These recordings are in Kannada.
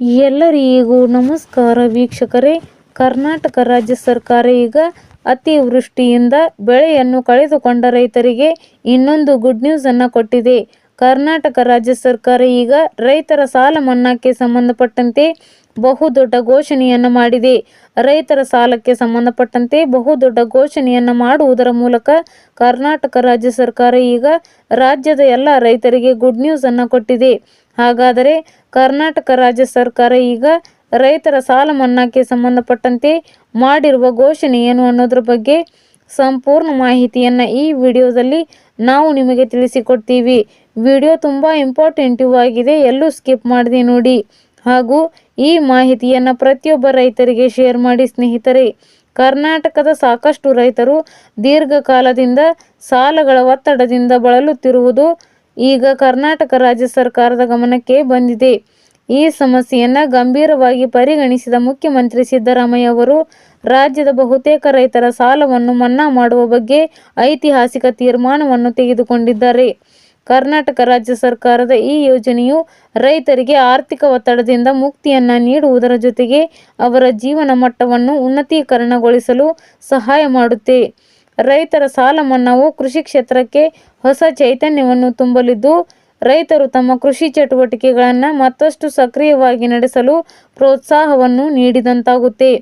ಎಲ್ಲರಿಗೂ ನಮಸ್ಕಾರ ವೀಕ್ಷಕರೇ. ಕರ್ನಾಟಕ ರಾಜ್ಯ ಸರ್ಕಾರ ಈಗ ಅತಿವೃಷ್ಟಿಯಿಂದ ಬೆಳೆಯನ್ನು ಕಳೆದುಕೊಂಡ ರೈತರಿಗೆ ಇನ್ನೊಂದು ಗುಡ್ ನ್ಯೂಸ್ ಅನ್ನು ಕೊಟ್ಟಿದೆ. ಕರ್ನಾಟಕ ರಾಜ್ಯ ಸರ್ಕಾರ ಈಗ ರೈತರ ಸಾಲ ಮನ್ನಾಕ್ಕೆ ಸಂಬಂಧಪಟ್ಟಂತೆ ಬಹುದೊಡ್ಡ ಘೋಷಣೆಯನ್ನು ಮಾಡಿದೆ. ರೈತರ ಸಾಲಕ್ಕೆ ಸಂಬಂಧಪಟ್ಟಂತೆ ಬಹುದೊಡ್ಡ ಘೋಷಣೆಯನ್ನು ಮಾಡುವುದರ ಮೂಲಕ ಕರ್ನಾಟಕ ರಾಜ್ಯ ಸರ್ಕಾರ ಈಗ ರಾಜ್ಯದ ಎಲ್ಲ ರೈತರಿಗೆ ಗುಡ್ ನ್ಯೂಸ್ ಅನ್ನು ಕೊಟ್ಟಿದೆ. ಹಾಗಾದರೆ ಕರ್ನಾಟಕ ರಾಜ್ಯ ಸರ್ಕಾರ ಈಗ ರೈತರ ಸಾಲ ಮನ್ನಾಕ್ಕೆ ಸಂಬಂಧಪಟ್ಟಂತೆ ಮಾಡಿರುವ ಘೋಷಣೆ ಏನು ಅನ್ನೋದ್ರ ಬಗ್ಗೆ ಸಂಪೂರ್ಣ ಮಾಹಿತಿಯನ್ನು ಈ ವಿಡಿಯೋದಲ್ಲಿ ನಾವು ನಿಮಗೆ ತಿಳಿಸಿಕೊಡ್ತೀವಿ. ವಿಡಿಯೋ ತುಂಬ ಇಂಪಾರ್ಟೆಂಟಿವ್ ಆಗಿದೆ, ಎಲ್ಲೂ ಸ್ಕಿಪ್ ಮಾಡದೆ ನೋಡಿ. ಹಾಗೂ ಈ ಮಾಹಿತಿಯನ್ನು ಪ್ರತಿಯೊಬ್ಬ ರೈತರಿಗೆ ಶೇರ್ ಮಾಡಿ ಸ್ನೇಹಿತರೆ. ಕರ್ನಾಟಕದ ಸಾಕಷ್ಟು ರೈತರು ದೀರ್ಘಕಾಲದಿಂದ ಸಾಲಗಳ ಒತ್ತಡದಿಂದ ಬಳಲುತ್ತಿರುವುದು ಈಗ ಕರ್ನಾಟಕ ರಾಜ್ಯ ಸರ್ಕಾರದ ಗಮನಕ್ಕೆ ಬಂದಿದೆ. ಈ ಸಮಸ್ಯೆಯನ್ನು ಗಂಭೀರವಾಗಿ ಪರಿಗಣಿಸಿದ ಮುಖ್ಯಮಂತ್ರಿ ಸಿದ್ದರಾಮಯ್ಯ ಅವರು ರಾಜ್ಯದ ಬಹುತೇಕ ರೈತರ ಸಾಲವನ್ನು ಮನ್ನಾ ಮಾಡುವ ಬಗ್ಗೆ ಐತಿಹಾಸಿಕ ತೀರ್ಮಾನವನ್ನು ತೆಗೆದುಕೊಂಡಿದ್ದಾರೆ. ಕರ್ನಾಟಕ ರಾಜ್ಯ ಸರ್ಕಾರದ ಈ ಯೋಜನೆಯು ರೈತರಿಗೆ ಆರ್ಥಿಕ ಒತ್ತಡದಿಂದ ಮುಕ್ತಿಯನ್ನು ನೀಡುವುದರ ಜೊತೆಗೆ ಅವರ ಜೀವನ ಮಟ್ಟವನ್ನು ಉನ್ನತೀಕರಣಗೊಳಿಸಲು ಸಹಾಯ ಮಾಡುತ್ತೆ. ರೈತರ ಸಾಲ ಮನ್ನಾವು ಕೃಷಿ ಕ್ಷೇತ್ರಕ್ಕೆ ಹೊಸ ಚೈತನ್ಯವನ್ನು ತುಂಬಲಿದ್ದು, ರೈತರು ತಮ್ಮ ಕೃಷಿ ಚಟುವಟಿಕೆಗಳನ್ನು ಮತ್ತಷ್ಟು ಸಕ್ರಿಯವಾಗಿ ನಡೆಸಲು ಪ್ರೋತ್ಸಾಹವನ್ನು ನೀಡಿದಂತಾಗುತ್ತೆ.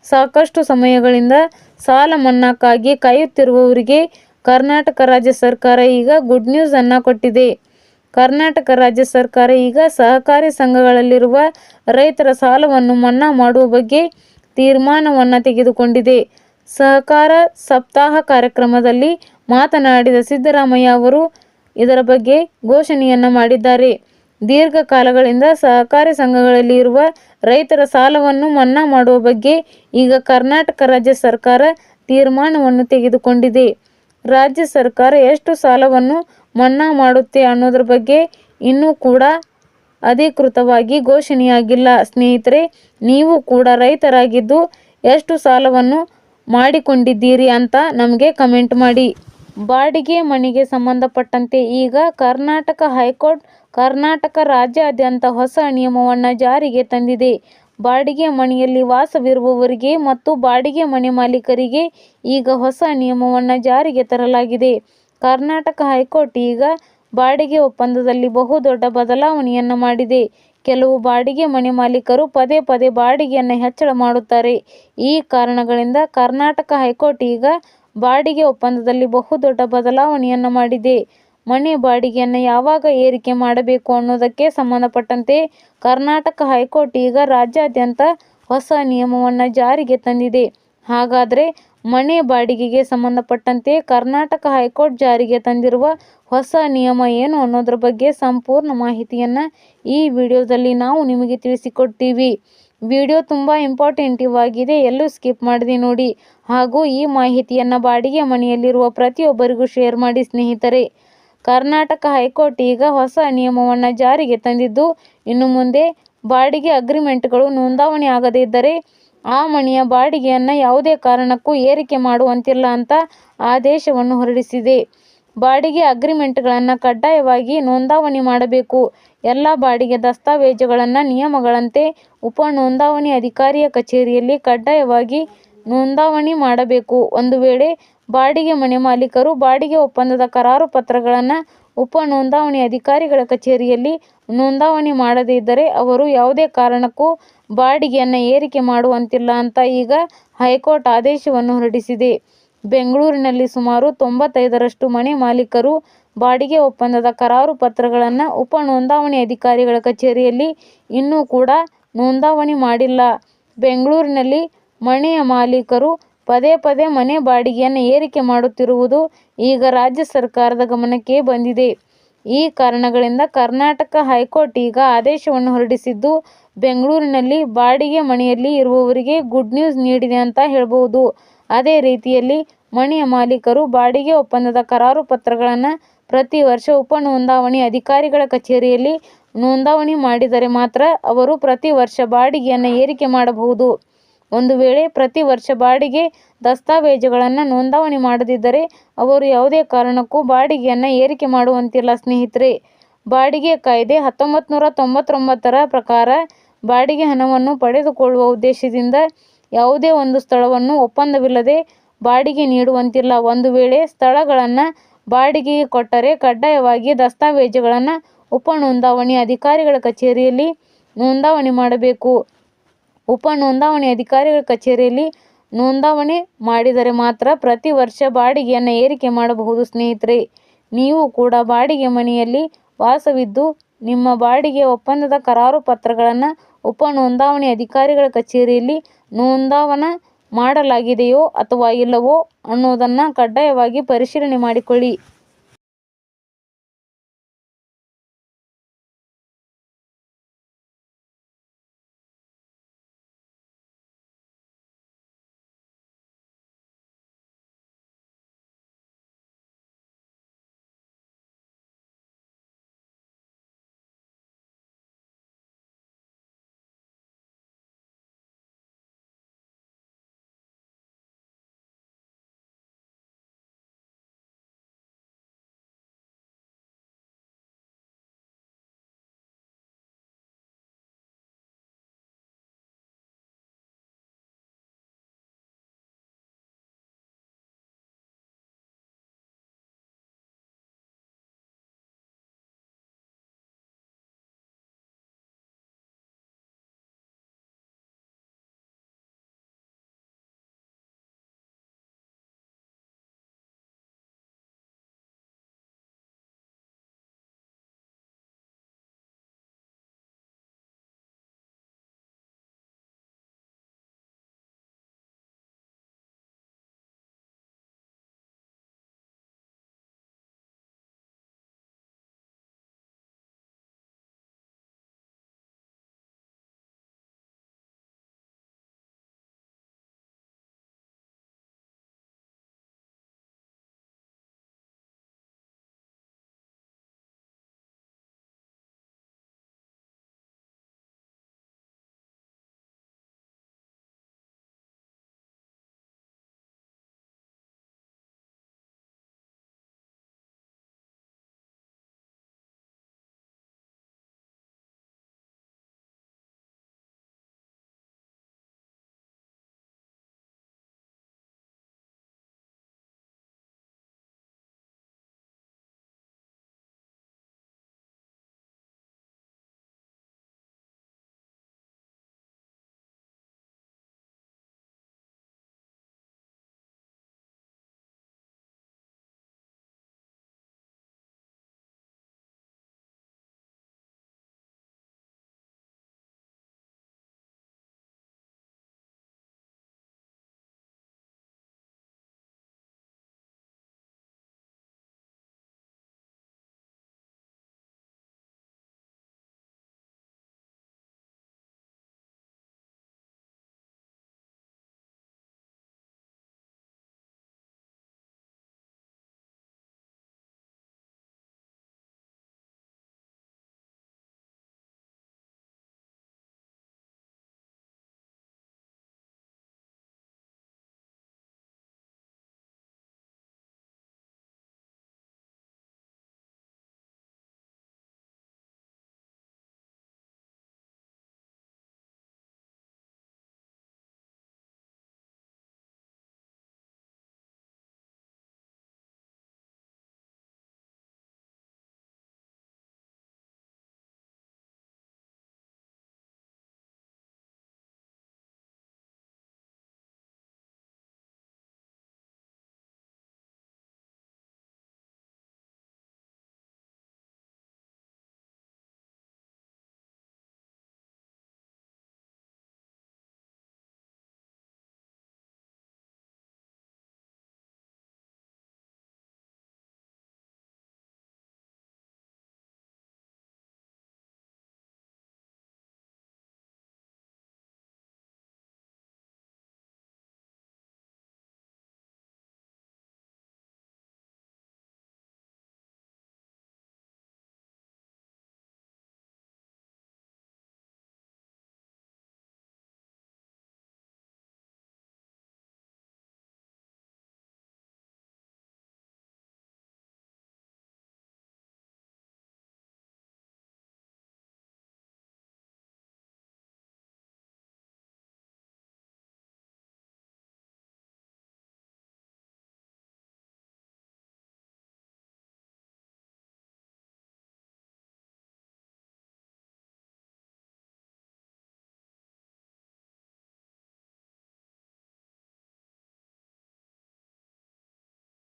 ಸಾಕಷ್ಟು ಸಮಯಗಳಿಂದ ಸಾಲ ಮನ್ನಾಕ್ಕಾಗಿ ಕಾಯುತ್ತಿರುವವರಿಗೆ ಕರ್ನಾಟಕ ರಾಜ್ಯ ಸರ್ಕಾರ ಈಗ ಗುಡ್ ನ್ಯೂಸ್ ಅನ್ನು ಕೊಟ್ಟಿದೆ. ಕರ್ನಾಟಕ ರಾಜ್ಯ ಸರ್ಕಾರ ಈಗ ಸಹಕಾರಿ ಸಂಘಗಳಲ್ಲಿರುವ ರೈತರ ಸಾಲವನ್ನು ಮನ್ನಾ ಮಾಡುವ ಬಗ್ಗೆ ತೀರ್ಮಾನವನ್ನು ತೆಗೆದುಕೊಂಡಿದೆ. ಸಹಕಾರ ಸಪ್ತಾಹ ಕಾರ್ಯಕ್ರಮದಲ್ಲಿ ಮಾತನಾಡಿದ ಸಿದ್ದರಾಮಯ್ಯ ಅವರು ಇದರ ಬಗ್ಗೆ ಘೋಷಣೆಯನ್ನು ಮಾಡಿದ್ದಾರೆ. ದೀರ್ಘಕಾಲಗಳಿಂದ ಸಹಕಾರಿ ಸಂಘಗಳಲ್ಲಿ ಇರುವ ರೈತರ ಸಾಲವನ್ನು ಮನ್ನಾ ಮಾಡುವ ಬಗ್ಗೆ ಈಗ ಕರ್ನಾಟಕ ರಾಜ್ಯ ಸರ್ಕಾರ ತೀರ್ಮಾನವನ್ನು ತೆಗೆದುಕೊಂಡಿದೆ. ರಾಜ್ಯ ಸರ್ಕಾರ ಎಷ್ಟು ಸಾಲವನ್ನು ಮನ್ನಾ ಮಾಡುತ್ತೆ ಅನ್ನೋದ್ರ ಬಗ್ಗೆ ಇನ್ನೂ ಕೂಡ ಅಧಿಕೃತವಾಗಿ ಘೋಷಣೆಯಾಗಿಲ್ಲ. ಸ್ನೇಹಿತರೆ, ನೀವು ಕೂಡ ರೈತರಾಗಿದ್ದು ಎಷ್ಟು ಸಾಲವನ್ನು ಮಾಡಿಕೊಂಡಿದ್ದೀರಿ ಅಂತ ನಮಗೆ ಕಮೆಂಟ್ ಮಾಡಿ. ಬಾಡಿಗೆ ಮನೆಗೆ ಸಂಬಂಧಪಟ್ಟಂತೆ ಈಗ ಕರ್ನಾಟಕ ಹೈಕೋರ್ಟ್ ಕರ್ನಾಟಕ ರಾಜ್ಯಾದ್ಯಂತ ಹೊಸ ನಿಯಮವನ್ನು ಜಾರಿಗೆ ತಂದಿದೆ. ಬಾಡಿಗೆ ಮನೆಯಲ್ಲಿ ವಾಸವಿರುವವರಿಗೆ ಮತ್ತು ಬಾಡಿಗೆ ಮನೆ ಮಾಲೀಕರಿಗೆ ಈಗ ಹೊಸ ನಿಯಮವನ್ನು ಜಾರಿಗೆ ತರಲಾಗಿದೆ. ಕರ್ನಾಟಕ ಹೈಕೋರ್ಟ್ ಈಗ ಬಾಡಿಗೆ ಒಪ್ಪಂದದಲ್ಲಿ ಬಹುದೊಡ್ಡ ಬದಲಾವಣೆಯನ್ನು ಮಾಡಿದೆ. ಕೆಲವು ಬಾಡಿಗೆ ಮನೆ ಮಾಲೀಕರು ಪದೇ ಪದೇ ಬಾಡಿಗೆಯನ್ನು ಹೆಚ್ಚಳ ಮಾಡುತ್ತಾರೆ. ಈ ಕಾರಣಗಳಿಂದ ಕರ್ನಾಟಕ ಹೈಕೋರ್ಟ್ ಈಗ ಬಾಡಿಗೆ ಒಪ್ಪಂದದಲ್ಲಿ ಬಹುದೊಡ್ಡ ಬದಲಾವಣೆಯನ್ನು ಮಾಡಿದೆ. ಮನೆ ಬಾಡಿಗೆಯನ್ನು ಯಾವಾಗ ಏರಿಕೆ ಮಾಡಬೇಕು ಅನ್ನೋದಕ್ಕೆ ಸಂಬಂಧಪಟ್ಟಂತೆ ಕರ್ನಾಟಕ ಹೈಕೋರ್ಟ್ ಈಗ ರಾಜ್ಯಾದ್ಯಂತ ಹೊಸ ನಿಯಮವನ್ನು ಜಾರಿಗೆ ತಂದಿದೆ. ಹಾಗಾದರೆ ಮನೆ ಬಾಡಿಗೆಗೆ ಸಂಬಂಧಪಟ್ಟಂತೆ ಕರ್ನಾಟಕ ಹೈಕೋರ್ಟ್ ಜಾರಿಗೆ ತಂದಿರುವ ಹೊಸ ನಿಯಮ ಏನು ಅನ್ನೋದ್ರ ಬಗ್ಗೆ ಸಂಪೂರ್ಣ ಮಾಹಿತಿಯನ್ನು ಈ ವಿಡಿಯೋದಲ್ಲಿ ನಾವು ನಿಮಗೆ ತಿಳಿಸಿಕೊಡ್ತೀವಿ. ವಿಡಿಯೋ ತುಂಬ ಇಂಪಾರ್ಟೆಂಟಿವ್ ಆಗಿದೆ, ಎಲ್ಲೂ ಸ್ಕಿಪ್ ಮಾಡದೆ ನೋಡಿ. ಹಾಗೂ ಈ ಮಾಹಿತಿಯನ್ನು ಬಾಡಿಗೆ ಮನೆಯಲ್ಲಿರುವ ಪ್ರತಿಯೊಬ್ಬರಿಗೂ ಶೇರ್ ಮಾಡಿ ಸ್ನೇಹಿತರೆ. ಕರ್ನಾಟಕ ಹೈಕೋರ್ಟ್ ಈಗ ಹೊಸ ನಿಯಮವನ್ನು ಜಾರಿಗೆ ತಂದಿದ್ದು, ಇನ್ನು ಮುಂದೆ ಬಾಡಿಗೆ ಅಗ್ರಿಮೆಂಟ್ಗಳು ನೋಂದಾವಣಿ ಆಗದೇ ಇದ್ದರೆ ಆ ಮನೆಯ ಬಾಡಿಗೆಯನ್ನು ಯಾವುದೇ ಕಾರಣಕ್ಕೂ ಏರಿಕೆ ಮಾಡುವಂತಿಲ್ಲ ಅಂತ ಆದೇಶವನ್ನು ಹೊರಡಿಸಿದೆ. ಬಾಡಿಗೆ ಅಗ್ರಿಮೆಂಟ್ಗಳನ್ನು ಕಡ್ಡಾಯವಾಗಿ ನೋಂದಾವಣಿ ಮಾಡಬೇಕು. ಎಲ್ಲ ಬಾಡಿಗೆ ದಸ್ತಾವೇಜುಗಳನ್ನು ನಿಯಮಗಳಂತೆ ಉಪ ನೋಂದಾವಣಿ ಅಧಿಕಾರಿಯ ಕಚೇರಿಯಲ್ಲಿ ಕಡ್ಡಾಯವಾಗಿ ನೋಂದಾವಣಿ ಮಾಡಬೇಕು. ಒಂದು ವೇಳೆ ಬಾಡಿಗೆ ಮನೆ ಮಾಲೀಕರು ಬಾಡಿಗೆ ಒಪ್ಪಂದದ ಕರಾರು ಪತ್ರಗಳನ್ನು ಉಪ ನೋಂದಾವಣಿ ಅಧಿಕಾರಿಗಳ ಕಚೇರಿಯಲ್ಲಿ ನೋಂದಾವಣಿ ಮಾಡದೇ ಇದ್ದರೆ ಅವರು ಯಾವುದೇ ಕಾರಣಕ್ಕೂ ಬಾಡಿಗೆಯನ್ನು ಏರಿಕೆ ಮಾಡುವಂತಿಲ್ಲ ಅಂತ ಈಗ ಹೈಕೋರ್ಟ್ ಆದೇಶವನ್ನು ಹೊರಡಿಸಿದೆ. ಬೆಂಗಳೂರಿನಲ್ಲಿ ಸುಮಾರು 95ರಷ್ಟು ಮನೆ ಮಾಲೀಕರು ಬಾಡಿಗೆ ಒಪ್ಪಂದದ ಕರಾರು ಪತ್ರಗಳನ್ನು ಉಪ ನೋಂದಾವಣಿ ಅಧಿಕಾರಿಗಳ ಕಚೇರಿಯಲ್ಲಿ ಇನ್ನೂ ಕೂಡ ನೋಂದಾವಣಿ ಮಾಡಿಲ್ಲ. ಬೆಂಗಳೂರಿನಲ್ಲಿ ಮನೆಯ ಮಾಲೀಕರು ಪದೇ ಪದೇ ಮನೆ ಬಾಡಿಗೆಯನ್ನು ಏರಿಕೆ ಮಾಡುತ್ತಿರುವುದು ಈಗ ರಾಜ್ಯ ಸರ್ಕಾರದ ಗಮನಕ್ಕೆ ಬಂದಿದೆ. ಈ ಕಾರಣಗಳಿಂದ ಕರ್ನಾಟಕ ಹೈಕೋರ್ಟ್ ಈಗ ಆದೇಶವನ್ನು ಹೊರಡಿಸಿದ್ದು, ಬೆಂಗಳೂರಿನಲ್ಲಿ ಬಾಡಿಗೆ ಮನೆಯಲ್ಲಿ ಇರುವವರಿಗೆ ಗುಡ್ ನ್ಯೂಸ್ ನೀಡಿದೆ ಅಂತ ಹೇಳ್ಬೋದು. ಅದೇ ರೀತಿಯಲ್ಲಿ ಮನೆಯ ಮಾಲೀಕರು ಬಾಡಿಗೆ ಒಪ್ಪಂದದ ಕರಾರು ಪತ್ರಗಳನ್ನು ಪ್ರತಿ ವರ್ಷ ಉಪ ನೋಂದಾವಣಿ ಅಧಿಕಾರಿಗಳ ಕಚೇರಿಯಲ್ಲಿ ನೋಂದಾವಣಿ ಮಾಡಿದರೆ ಮಾತ್ರ ಅವರು ಪ್ರತಿ ವರ್ಷ ಬಾಡಿಗೆಯನ್ನು ಏರಿಕೆ ಮಾಡಬಹುದು. ಒಂದು ವೇಳೆ ಪ್ರತಿ ವರ್ಷ ಬಾಡಿಗೆ ದಸ್ತಾವೇಜುಗಳನ್ನು ನೋಂದಾವಣಿ ಮಾಡದಿದ್ದರೆ ಅವರು ಯಾವುದೇ ಕಾರಣಕ್ಕೂ ಬಾಡಿಗೆಯನ್ನು ಏರಿಕೆ ಮಾಡುವಂತಿಲ್ಲ. ಸ್ನೇಹಿತರೆ, ಬಾಡಿಗೆ ಕಾಯ್ದೆ 1999ರ ಪ್ರಕಾರ ಬಾಡಿಗೆ ಹಣವನ್ನು ಪಡೆದುಕೊಳ್ಳುವ ಉದ್ದೇಶದಿಂದ ಯಾವುದೇ ಒಂದು ಸ್ಥಳವನ್ನು ಒಪ್ಪಂದವಿಲ್ಲದೆ ಬಾಡಿಗೆ ನೀಡುವಂತಿಲ್ಲ. ಒಂದು ವೇಳೆ ಸ್ಥಳಗಳನ್ನು ಬಾಡಿಗೆಗೆ ಕೊಟ್ಟರೆ ಕಡ್ಡಾಯವಾಗಿ ದಸ್ತಾವೇಜುಗಳನ್ನು ಉಪ ನೋಂದಣಿ ಅಧಿಕಾರಿಗಳ ಕಚೇರಿಯಲ್ಲಿ ನೋಂದಣಿ ಮಾಡಬೇಕು. ಉಪ ನೋಂದಣಿ ಅಧಿಕಾರಿಗಳ ಕಚೇರಿಯಲ್ಲಿ ನೋಂದಣಿ ಮಾಡಿದರೆ ಮಾತ್ರ ಪ್ರತಿ ವರ್ಷ ಬಾಡಿಗೆಯನ್ನು ಏರಿಕೆ ಮಾಡಬಹುದು. ಸ್ನೇಹಿತರೆ, ನೀವು ಕೂಡ ಬಾಡಿಗೆ ಮನೆಯಲ್ಲಿ ವಾಸವಿದ್ದು ನಿಮ್ಮ ಬಾಡಿಗೆ ಒಪ್ಪಂದದ ಕರಾರು ಪತ್ರಗಳನ್ನು ಉಪ ನೋಂದಣಿ ಅಧಿಕಾರಿಗಳ ಕಚೇರಿಯಲ್ಲಿ ನೋಂದಣಿ ಮಾಡಲಾಗಿದೆಯೋ ಅಥವಾ ಇಲ್ಲವೋ ಅನ್ನೋದನ್ನು ಕಡ್ಡಾಯವಾಗಿ ಪರಿಶೀಲನೆ ಮಾಡಿಕೊಳ್ಳಿ.